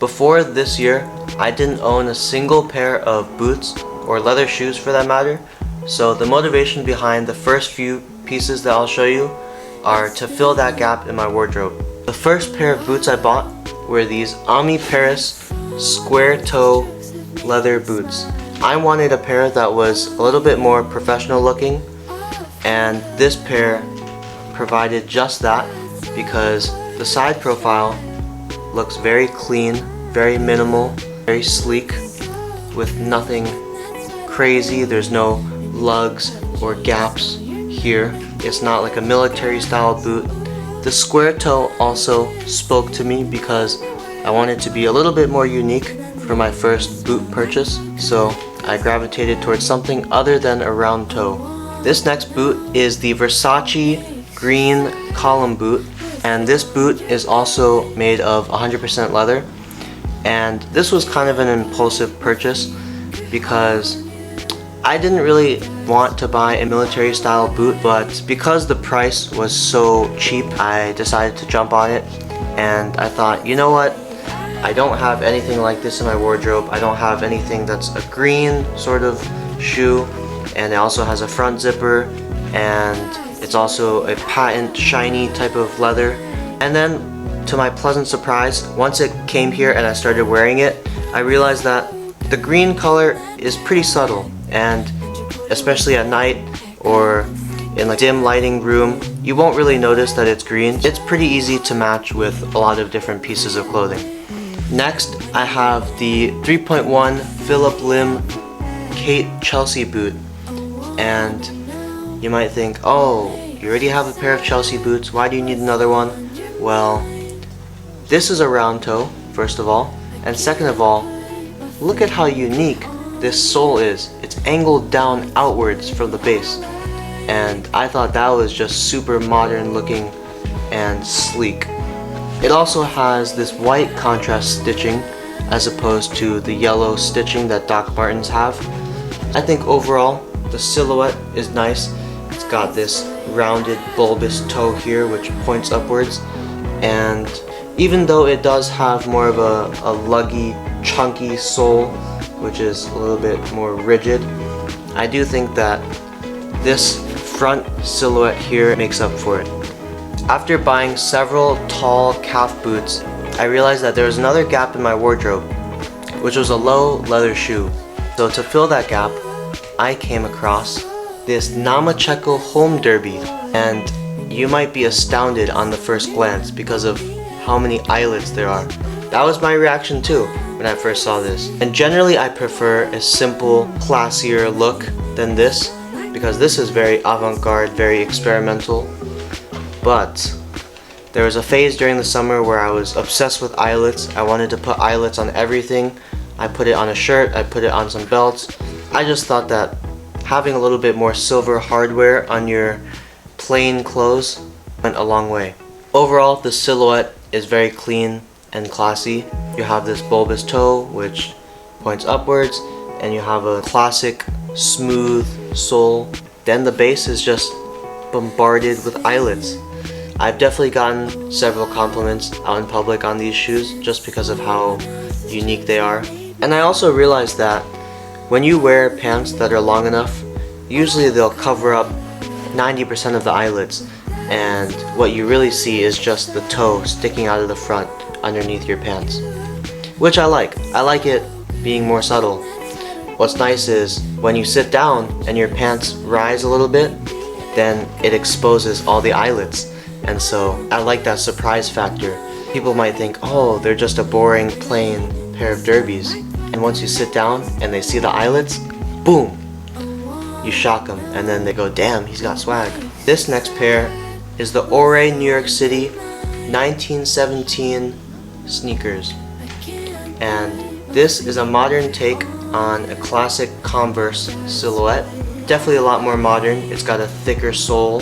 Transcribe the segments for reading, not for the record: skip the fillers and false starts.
Before this year, I didn't own a single pair of boots or leather shoes for that matter, so the motivation behind the first few pieces that I'll show you are to fill that gap in my wardrobe. The first pair of boots I bought were these Paris square toe leather boots. I wanted a pair that was a little bit more professional looking, and this pair provided just that because the side profile looks very clean, very minimal, very sleek, with nothing crazy. There's no lugs or gaps here. It's not like a military style boot. The square toe also spoke to me because I wanted to be a little bit more unique for my first boot purchase, so I gravitated towards something other than a round toe. This next boot is the Versace green column boot, and this boot is also made of 100% leather. And this was kind of an impulsive purchase because I didn't really want to buy a military style boot, but because the price was so cheap, I decided to jump on it. And I thought, you know what, I don't have anything like this in my wardrobe. I don't have anything that's a green sort of shoe, and it also has a front zipper, and it's also a patent shiny type of leather. And then to my pleasant surprise, once it came here and I started wearing it, I realized that the green color is pretty subtle, and especially at night or in like dim lighting room, you won't really notice that it's green. It's pretty easy to match with a lot of different pieces of clothing. Next, I have the 3.1 Phillip Lim Kate Chelsea boot, and you might think, oh, you already have a pair of Chelsea boots, why do you need another one? Well, this is a round toe, first of all, and second of all, look at how unique this sole is. It's angled down outwards from the base, and I thought that was just super modern looking and sleek. It also has this white contrast stitching as opposed to the yellow stitching that Doc Martens have. I think overall the silhouette is nice. It's got this rounded bulbous toe here which points upwards, and even though it does have more of a luggy, chunky sole, which is a little bit more rigid, I do think that this front silhouette here makes up for it. After buying several tall calf boots, I realized that there was another gap in my wardrobe, which was a low leather shoe. So to fill that gap, I came across this Namacheko home derby, and you might be astounded on the first glance because of how many eyelets there are. That was my reaction too when I first saw this. And generally I prefer a simple, classier look than this because this is very avant-garde, very experimental. But there was a phase during the summer where I was obsessed with eyelets. I wanted to put eyelets on everything. I put it on a shirt, I put it on some belts. I just thought that having a little bit more silver hardware on your plain clothes went a long way. Overall, the silhouette is very clean and classy. You have this bulbous toe which points upwards, and you have a classic smooth sole. Then the base is just bombarded with eyelets. I've definitely gotten several compliments out in public on these shoes just because of how unique they are. And I also realized that when you wear pants that are long enough, usually they'll cover up 90% of the eyelets, and what you really see is just the toe sticking out of the front underneath your pants, which I like. I like it being more subtle. What's nice is when you sit down and your pants rise a little bit, then it exposes all the eyelets, and so I like that surprise factor. People might think, oh, they're just a boring plain pair of derbies, and once you sit down and they see the eyelets, boom, you shock them, and then they go, damn, he's got swag. This next pair is the Oree NYC 1917 sneakers, and this is a modern take on a classic Converse silhouette. Definitely a lot more modern. It's got a thicker sole,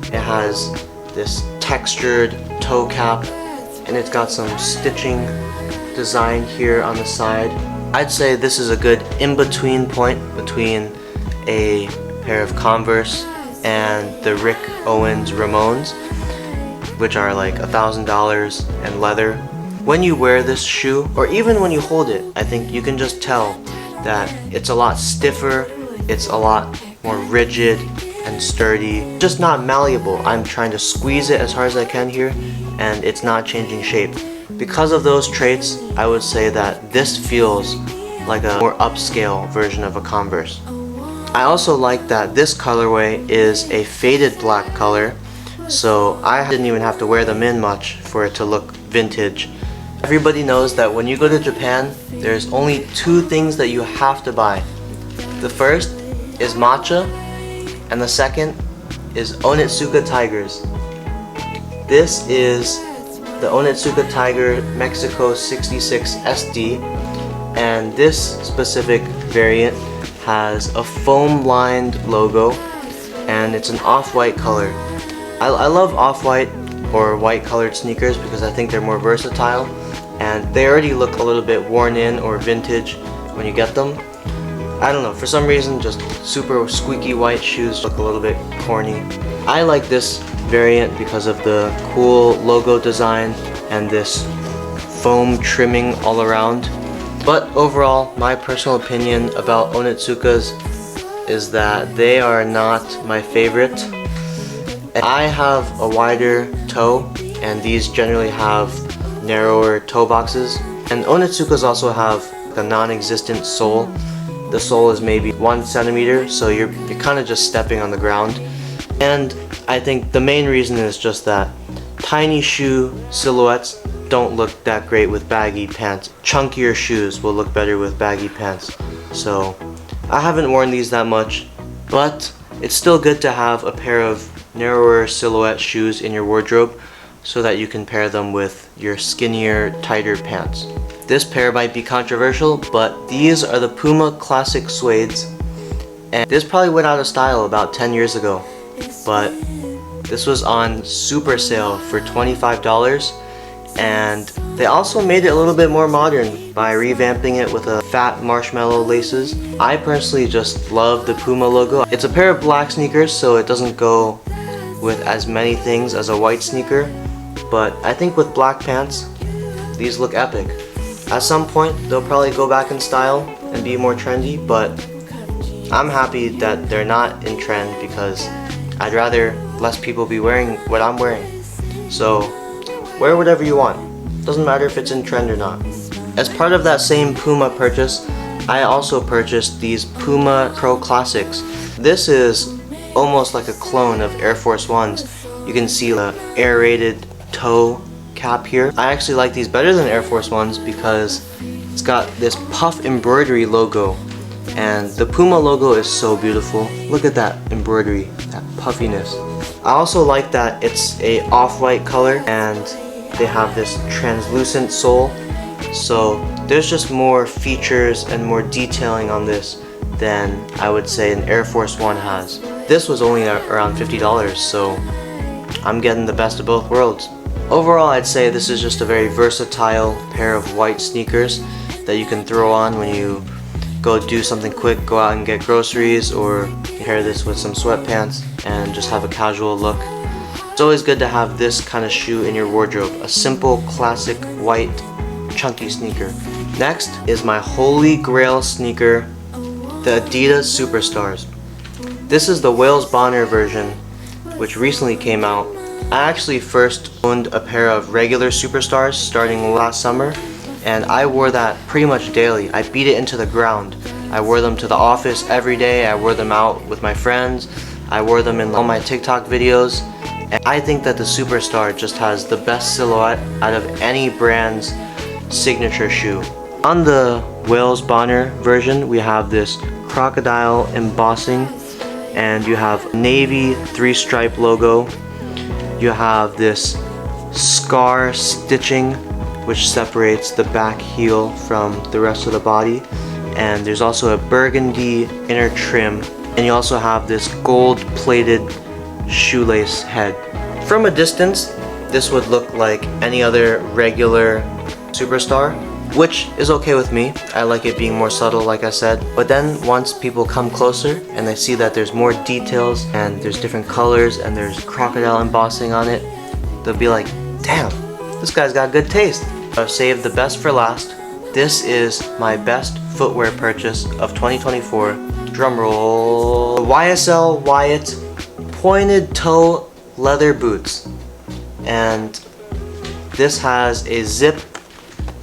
it has this textured toe cap, and it's got some stitching design here on the side. I'd say this is a good in-between point between a pair of Converse and the Rick Owens Ramones, which are like $1,000 and leather. when you wear this shoe, or even when you hold it, I think you can just tell that it's a lot stiffer, it's a lot more rigid and sturdy, just not malleable. I'm trying to squeeze it as hard as I can here, and it's not changing shape. Because of those traits, I would say that this feels like a more upscale version of a Converse. I also like that this colorway is a faded black color, so I didn't even have to wear them in much for it to look vintage. Everybody knows that when you go to Japan, there's only two things that you have to buy. The first is matcha, and the second is Onitsuka Tigers. This is the Onitsuka Tiger Mexico 66 SD, and this specific variant has a foam-lined logo, and it's an off-white color. I love off-white or white-colored sneakers because I think they're more versatile, and they already look a little bit worn in or vintage when you get them. I don't know, for some reason just super squeaky white shoes look a little bit corny. I like this variant because of the cool logo design and this foam trimming all around. But overall, my personal opinion about Onitsukas is that they are not my favorite. I have a wider toe, and these generally have narrower toe boxes. And Onitsukas also have a non-existent sole. The sole is maybe 1 centimeter, so you're kind of just stepping on the ground. And I think the main reason is just that tiny shoe silhouettes don't look that great with baggy pants. Chunkier shoes will look better with baggy pants. So I haven't worn these that much, but it's still good to have a pair of narrower silhouette shoes in your wardrobe so that you can pair them with your skinnier, tighter pants. This pair might be controversial, but these are the Puma Classic Suedes, and this probably went out of style about 10 years ago, but this was on super sale for $25, and they also made it a little bit more modern by revamping it with a fat marshmallow laces. I personally just love the Puma logo. It's a pair of black sneakers, so it doesn't go with as many things as a white sneaker, but I think with black pants, these look epic. At some point, they'll probably go back in style and be more trendy, but I'm happy that they're not in trend because I'd rather less people be wearing what I'm wearing. So wear whatever you want. Doesn't matter if it's in trend or not. As part of that same Puma purchase, I also purchased these Puma Pro Classics. This is almost like a clone of Air Force Ones. You can see the aerated toe cap here. I actually like these better than Air Force Ones because it's got this puff embroidery logo, and the Puma logo is so beautiful. Look at that embroidery, that puffiness. I also like that it's a off-white color and they have this translucent sole, so there's just more features and more detailing on this than I would say an Air Force One has. This was only around $50, so I'm getting the best of both worlds. Overall, I'd say this is just a very versatile pair of white sneakers that you can throw on when you go do something quick, go out and get groceries, or pair this with some sweatpants and just have a casual look. It's always good to have this kind of shoe in your wardrobe, a simple, classic, white, chunky sneaker. Next is my holy grail sneaker, the Adidas Superstars. This is the Wales Bonner version, which recently came out. I actually first owned a pair of regular Superstars starting last summer, and I wore that pretty much daily. I beat it into the ground. I wore them to the office every day. I wore them out with my friends. I wore them in all my TikTok videos. And I think that the Superstar just has the best silhouette out of any brand's signature shoe. On the Wales Bonner version, we have this crocodile embossing, and you have navy 3-stripe logo. You have this scar stitching which separates the back heel from the rest of the body, and there's also a burgundy inner trim, and you also have this gold plated shoelace head. From a distance, this would look like any other regular Superstar, which is okay with me. I like it being more subtle, like I said. But then once people come closer and they see that there's more details and there's different colors and there's crocodile embossing on it, they'll be like, damn, this guy's got good taste. I've saved the best for last. This is my best footwear purchase of 2024. Drumroll. The YSL Wyatt pointed toe leather boots. And this has a zip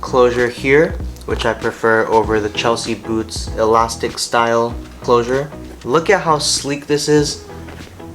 closure here, which I prefer over the Chelsea boots elastic style closure. Look at how sleek this is.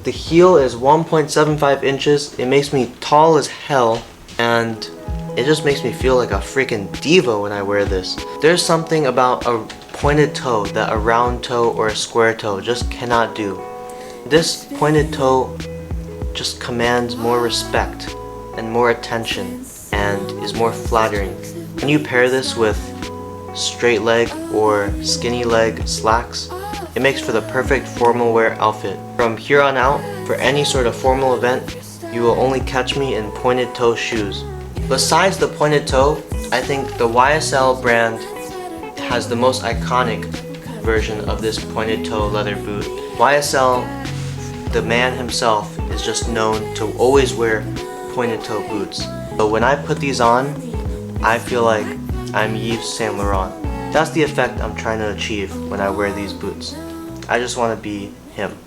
The heel is 1.75 inches. It makes me tall as hell, and it just makes me feel like a freaking diva when I wear this. There's something about a pointed toe that a round toe or a square toe just cannot do. This pointed toe just commands more respect and more attention and is more flattering. When you pair this with straight leg or skinny leg slacks, it makes for the perfect formal wear outfit. From here on out, for any sort of formal event, you will only catch me in pointed toe shoes. Besides the pointed toe, I think the YSL brand has the most iconic version of this pointed toe leather boot. YSL, the man himself, is just known to always wear pointed toe boots. But when I put these on, I feel like I'm Yves Saint Laurent. That's the effect I'm trying to achieve when I wear these boots. I just want to be him.